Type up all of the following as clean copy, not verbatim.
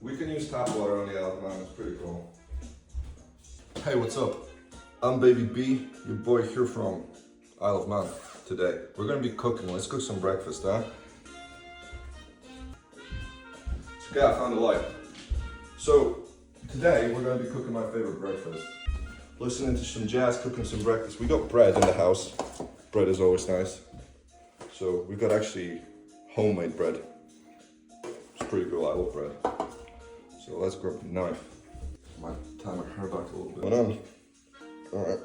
We can use tap water on the Isle of Man, it's pretty cool. Hey, what's up? I'm Baby B, your boy here from Isle of Man today. We're gonna be cooking, let's cook some breakfast, huh? So yeah, I found a light. So today we're gonna be cooking my favorite breakfast. Listening to some jazz, cooking some breakfast. We got bread in the house. Bread is always nice. So we got actually homemade bread. It's pretty cool, I love bread. So let's grab a knife. Might tie my hair back a little bit. Alright.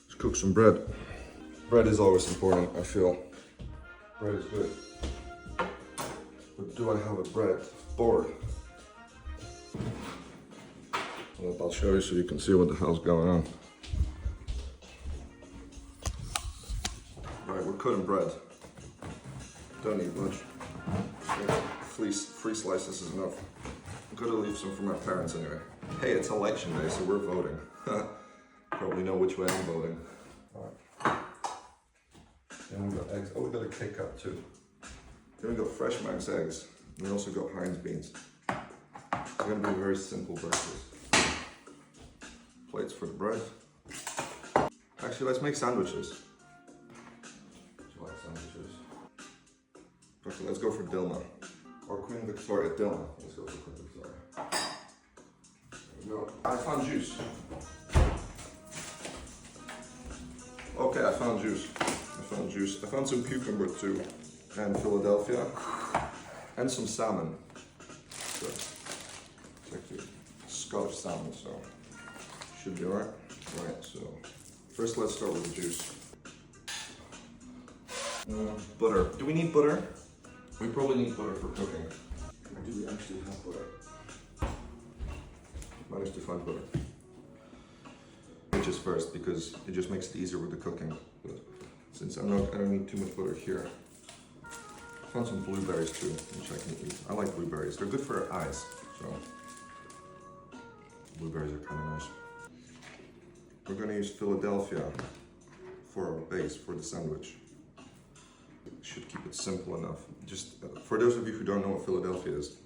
Let's cook some bread. Bread is always important, I feel. Bread is good. But do I have a bread board? Well, I'll show you so you can see what the hell's going on. Alright, we're cutting bread. Don't need much. Three slices is enough. I'm gonna leave some for my parents anyway. Hey, it's election day, so we're voting. Probably know which way I'm voting. Alright. Then we got eggs. Oh, we got a K-Cup too. Then we got Fresh Max eggs. We also got Heinz beans. It's gonna be a very simple breakfast. Plates for the bread. Actually, let's make sandwiches. Do you like sandwiches? Okay, let's go for Dilma. Or Queen Victoria Dilma. Let's go for Queen Victoria. There we go. I found juice. Okay, I found juice. I found some cucumber too. And Philadelphia. And some salmon. So, it's actually Scottish salmon, so should be alright. Right, so first let's start with the juice. Butter. Do we need butter? We probably need butter for cooking. Or do we actually have butter? Managed to find butter. Which is first because it just makes it easier with the cooking. But since I don't need too much butter here. I found some blueberries too, which I can eat. I like blueberries. They're good for our eyes, so blueberries are kind of nice. We're gonna use Philadelphia for our base for the sandwich. Should keep it simple enough. Just for those of you who don't know what Philadelphia is,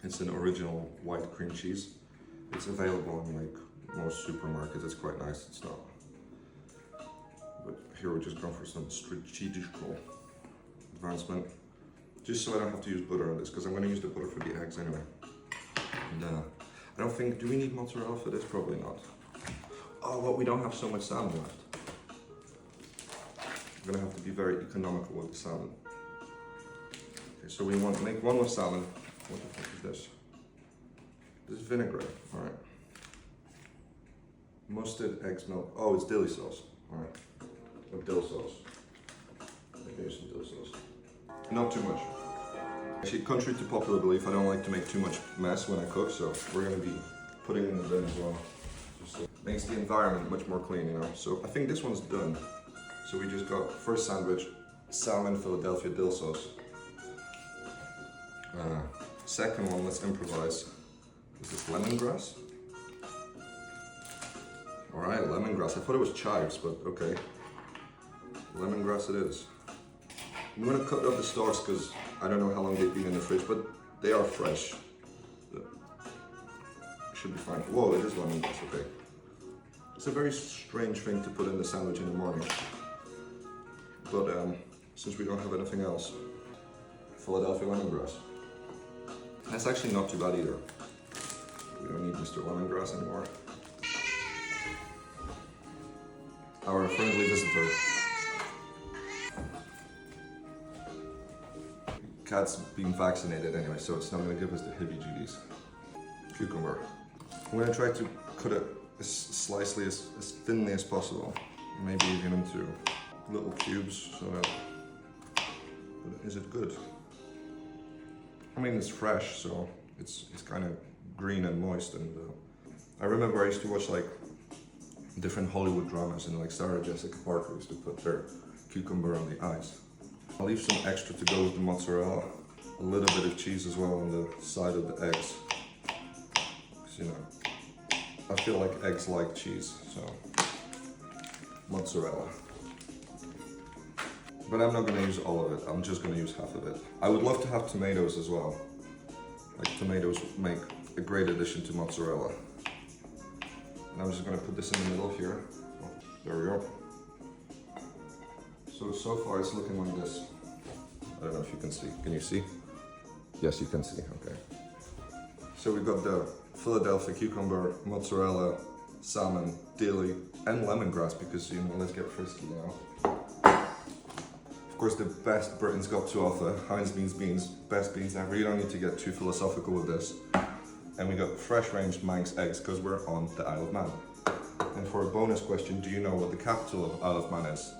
it's an original white cream cheese. It's available in like most supermarkets. It's quite nice. It's not. But here we're just going for some strategical advancement. Just so I don't have to use butter on this, because I'm going to use the butter for the eggs anyway. And I don't think, do we need mozzarella for this? Probably not. Oh, but we don't have so much salmon left. We're gonna have to be very economical with the salmon. Okay, so we want to make one with salmon. What the fuck is this? This is vinaigrette, alright. Mustard, eggs, milk. Oh, it's dilly sauce. Alright. Or dill sauce. Maybe use some dill sauce. Not too much. Actually, contrary to popular belief, I don't like to make too much mess when I cook, so we're gonna be putting it in the bin as well. Just makes the environment much more clean, you know. So I think this one's done. So we just got first sandwich, salmon, Philadelphia dill sauce. Second one, let's improvise. Is this lemongrass? All right, lemongrass. I thought it was chives, but okay. Lemongrass it is. I'm gonna cut up the stalks because I don't know how long they've been in the fridge, but they are fresh. Should be fine. Whoa, it is lemongrass, okay. It's a very strange thing to put in the sandwich in the morning. But since we don't have anything else, Philadelphia lemongrass. That's actually not too bad either. We don't need Mr. Lemongrass anymore. Our friendly visitor. Cat's being vaccinated anyway, so it's not going to give us the heebie-jeebies. Cucumber. I'm going to try to cut it as thinly as possible. Maybe even into little cubes, so that. But is it good? I mean, it's fresh, so it's kind of green and moist. And I remember I used to watch like different Hollywood dramas, and like Sarah Jessica Parker used to put their cucumber on the eyes. I'll leave some extra to go with the mozzarella, a little bit of cheese as well on the side of the eggs. 'Cause, you know, I feel like eggs like cheese, so mozzarella. But I'm not going to use all of it, I'm just going to use half of it. I would love to have tomatoes as well. Like tomatoes make a great addition to mozzarella. And I'm just gonna put this in the middle here. Oh, there we go. So far it's looking like this. I don't know if you can see. Can you see? Yes, you can see, okay. So we've got the Philadelphia cucumber, mozzarella, salmon, dill, and lemongrass because, you know, let's get frisky now. Of course, the best Britain's got to offer, Heinz beans, best beans ever. You don't need to get too philosophical with this. And we got fresh range Manx eggs because we're on the Isle of Man. And for a bonus question, do you know what the capital of Isle of Man is?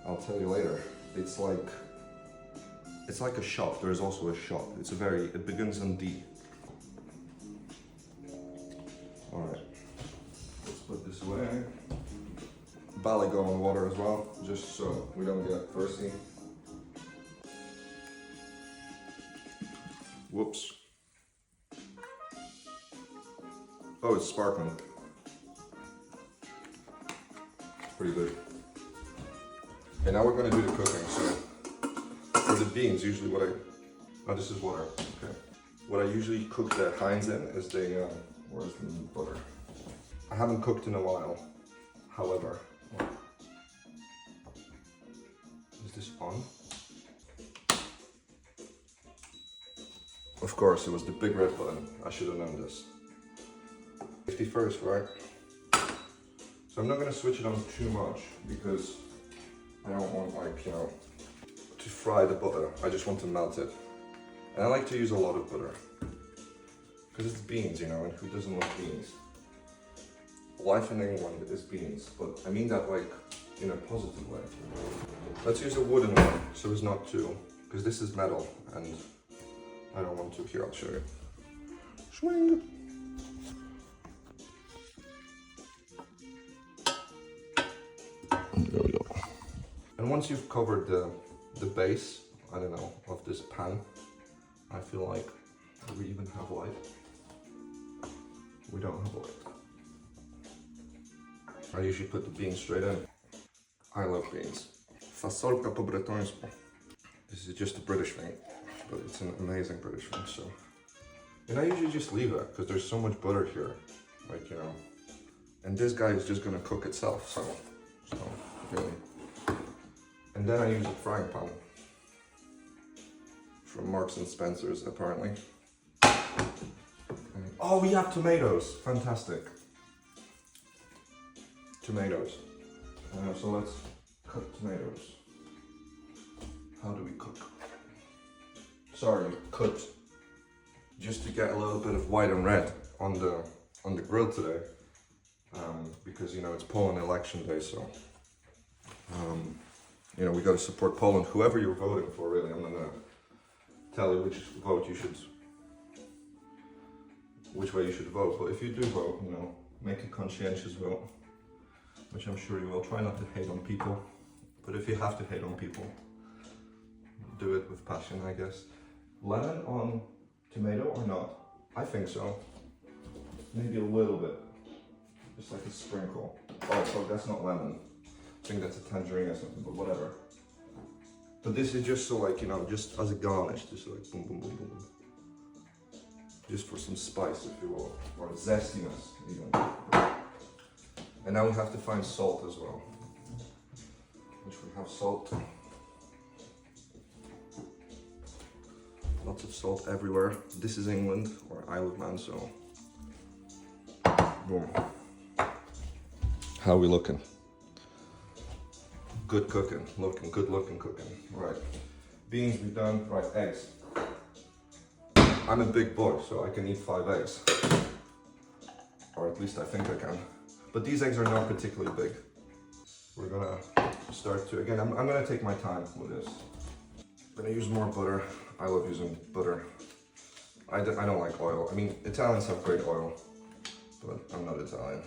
I'll tell you later. It's like a shop. There is also a shop. It begins on D. All right, let's put this away. Ballygo on water as well, just so we don't get thirsty. Whoops. Oh, it's sparkling. Pretty good. Okay, now we're gonna do the cooking. So for the beans, usually this is water. Okay. What I usually cook the Heinz in is where's the butter? I haven't cooked in a while. However, is this on? Of course, it was the big red button. I should have known this. 50 first, right? So I'm not gonna switch it on too much because I don't want, like, you know, to fry the butter. I just want to melt it. And I like to use a lot of butter because it's beans, you know, and who doesn't love beans? Life in England is beans, but I mean that, like, in a positive way. Let's use a wooden one so it's not too, because this is metal and I don't want to. Here, I'll show you. Swing! There we go. And once you've covered the base, I don't know, of this pan, I feel like, do we even have light? We don't have light. I usually put the beans straight in. I love beans. Fasolka po bretońsku. This is just a British thing, but it's an amazing British thing, so. And I usually just leave it, because there's so much butter here, like, you know. And this guy is just gonna cook itself, so really. And then I use a frying pan from Marks and Spencer's, apparently. Oh, we have tomatoes, fantastic. Tomatoes. So let's cut tomatoes. How do we cook? Sorry, cut. Just to get a little bit of white and red on the grill today, because, you know, it's Poland election day, so you know, we got to support Poland. Whoever you're voting for, really, I'm not gonna tell you which way you should vote. But if you do vote, you know, make a conscientious vote, which I'm sure you will. Try not to hate on people, but if you have to hate on people, do it with passion, I guess. Lemon on tomato or not? I think so. Maybe a little bit, just like a sprinkle. Oh, so that's not lemon. I think that's a tangerine or something, but whatever. But this is just so, like, you know, just as a garnish, just like boom, boom, boom, boom, boom. Just for some spice, if you will, or zestiness, even. And now we have to find salt as well, which we have salt. Lots of salt everywhere. This is England, or Isle of Man, so boom. How are we looking? Good cooking, good looking cooking. Right, beans we've done. Right, eggs. I'm a big boy, so I can eat 5 eggs, or at least I think I can. But these eggs are not particularly big. We're gonna start to, again, I'm gonna take my time with this. I'm gonna use more butter. I love using butter. I don't like oil. I mean, Italians have great oil, but I'm not Italian.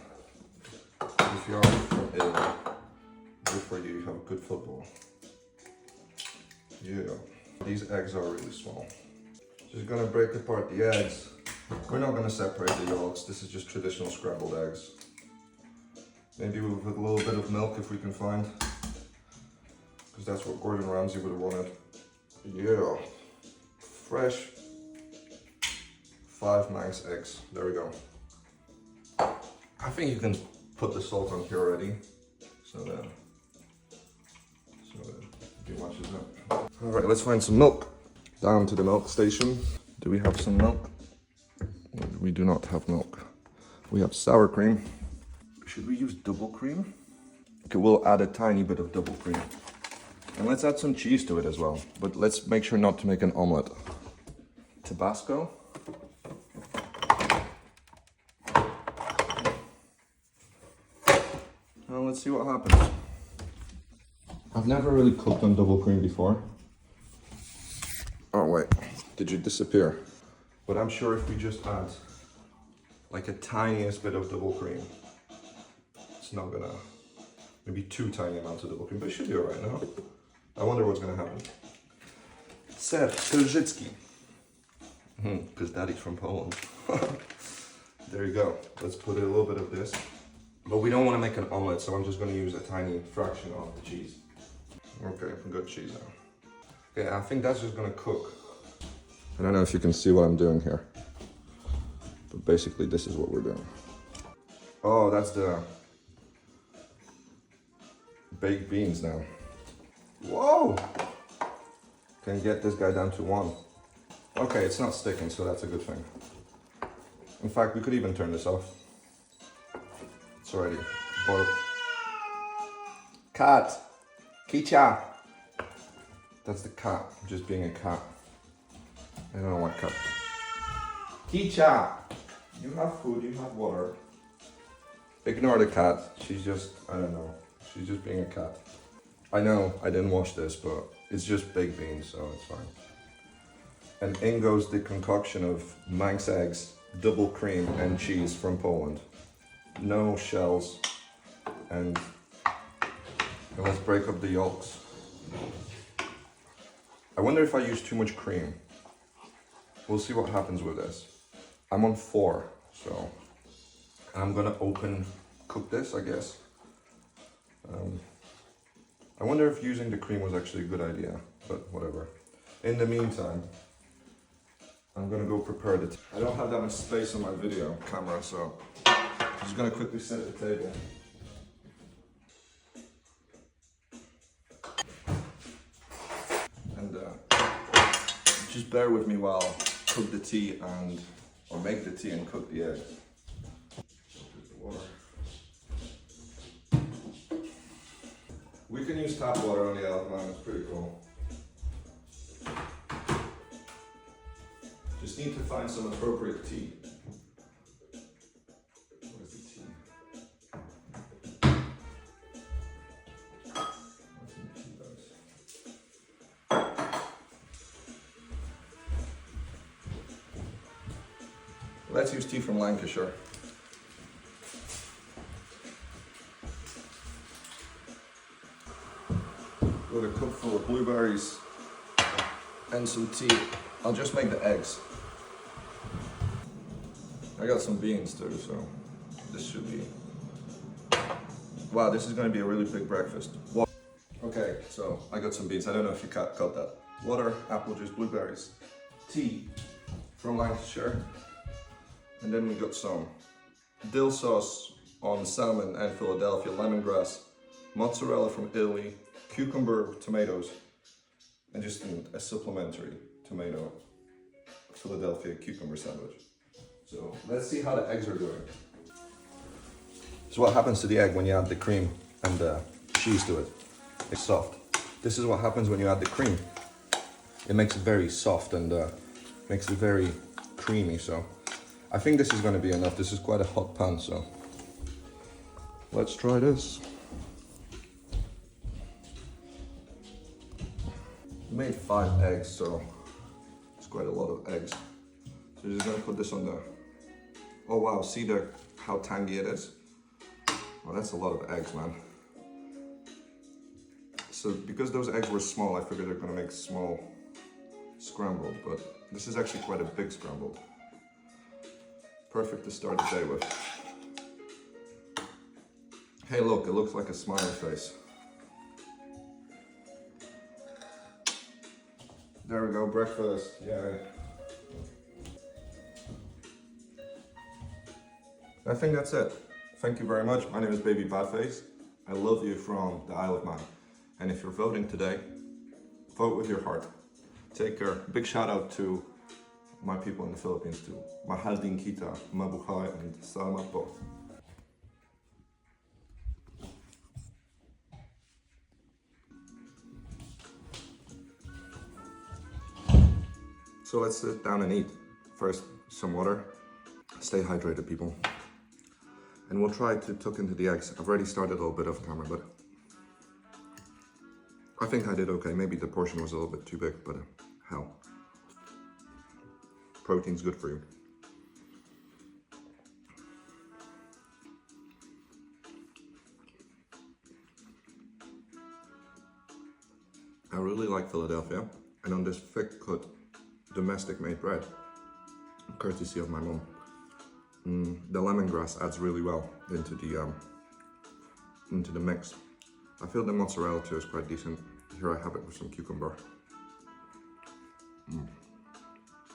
If you are from Italy, good for you, you have good football. Yeah. These eggs are really small. Just gonna break apart the eggs. We're not gonna separate the yolks. This is just traditional scrambled eggs. Maybe with a little bit of milk if we can find, because that's what Gordon Ramsay would have wanted. Yeah, fresh 5 Manx eggs. There we go. I think you can put the salt on here already. So be much as that. All right, let's find some milk. Down to the milk station. Do we have some milk? We do not have milk. We have sour cream. Should we use double cream? Okay, we'll add a tiny bit of double cream. And let's add some cheese to it as well. But let's make sure not to make an omelet. Tabasco. Well, let's see what happens. I've never really cooked on double cream before. Oh wait, did you disappear? But I'm sure if we just add like a tiniest bit of double cream, it's not gonna, maybe 2 tiny amounts of double cream, but it should be alright now. I wonder what's gonna happen. Ser Krzycki. Because daddy's from Poland. There you go. Let's put a little bit of this. But we don't want to make an omelet, so I'm just going to use a tiny fraction of the cheese. Okay, we got cheese now. Okay, I think that's just going to cook. I don't know if you can see what I'm doing here. But basically this is what we're doing. Oh, that's the baked beans now. Whoa! Can get this guy down to 1. Okay, it's not sticking, so that's a good thing. In fact, we could even turn this off. It's already boiled. Cat! Kicha! That's the cat, just being a cat. I don't know what cat. Kicha! You have food, you have water. Ignore the cat, she's just, I don't know. She's just being a cat. I know I didn't wash this, but it's just baked beans, so it's fine. And in goes the concoction of Manx eggs, double cream and cheese from Poland. No shells. And let's break up the yolks. I wonder if I use too much cream. We'll see what happens with this. I'm on 4, so I'm gonna cook this, I guess. I wonder if using the cream was actually a good idea, but whatever. In the meantime, I'm gonna go prepare it. I don't have that much space on my video camera, so I'm just gonna quickly set the table. And just bear with me while I cook the tea or make the tea and cook the egg. Water. We can use tap water on the Alpine, it's pretty cool. Just need to find some appropriate tea. Where's the tea? What's in the tea bags? Let's use tea from Lancashire. Got a cup full of blueberries and some tea. I'll just make the eggs. I got some beans too, so this should be... Wow, this is going to be a really big breakfast. Okay, so I got some beans. I don't know if you got that. Water, apple juice, blueberries, tea from Lancashire, and then we got some dill sauce on salmon and Philadelphia, lemongrass, mozzarella from Italy, cucumber, tomatoes, and just a supplementary tomato Philadelphia cucumber sandwich. So let's see how the eggs are doing. So what happens to the egg when you add the cream and the cheese to it? It's soft. This is what happens when you add the cream. It makes it very soft and makes it very creamy. So I think this is going to be enough. This is quite a hot pan, so let's try this. We made 5 eggs, so it's quite a lot of eggs. So we're just going to put this on the... Oh wow, see how tangy it is? Well, that's a lot of eggs, man. So because those eggs were small, I figured they're going to make small scrambled, but this is actually quite a big scrambled. Perfect to start the day with. Hey look, it looks like a smiley face. There we go, breakfast, yay. I think that's it. Thank you very much. My name is Bebi Badface. I love you from the Isle of Man. And if you're voting today, vote with your heart. Take care. Big shout out to my people in the Philippines too. Mahal din kita, mabuhay, and salamat po. So let's sit down and eat. First, some water. Stay hydrated, people. And we'll try to tuck into the eggs. I've already started a little bit off camera, but I think I did okay. Maybe the portion was a little bit too big, but hell. Protein's good for you. I really like Philadelphia, and on this thick cut, domestic made bread, courtesy of my mom. The lemongrass adds really well into the mix. I feel the mozzarella too is quite decent. Here I have it with some cucumber.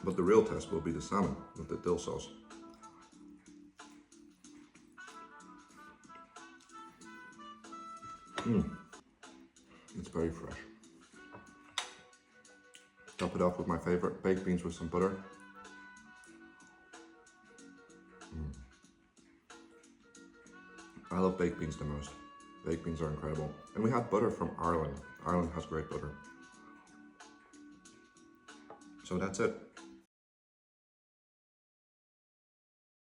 But the real test will be the salmon with the dill sauce. It's very fresh. Top it off with my favorite, baked beans with some butter. I love baked beans the most. Baked beans are incredible. And we had butter from Ireland. Ireland has great butter. So that's it.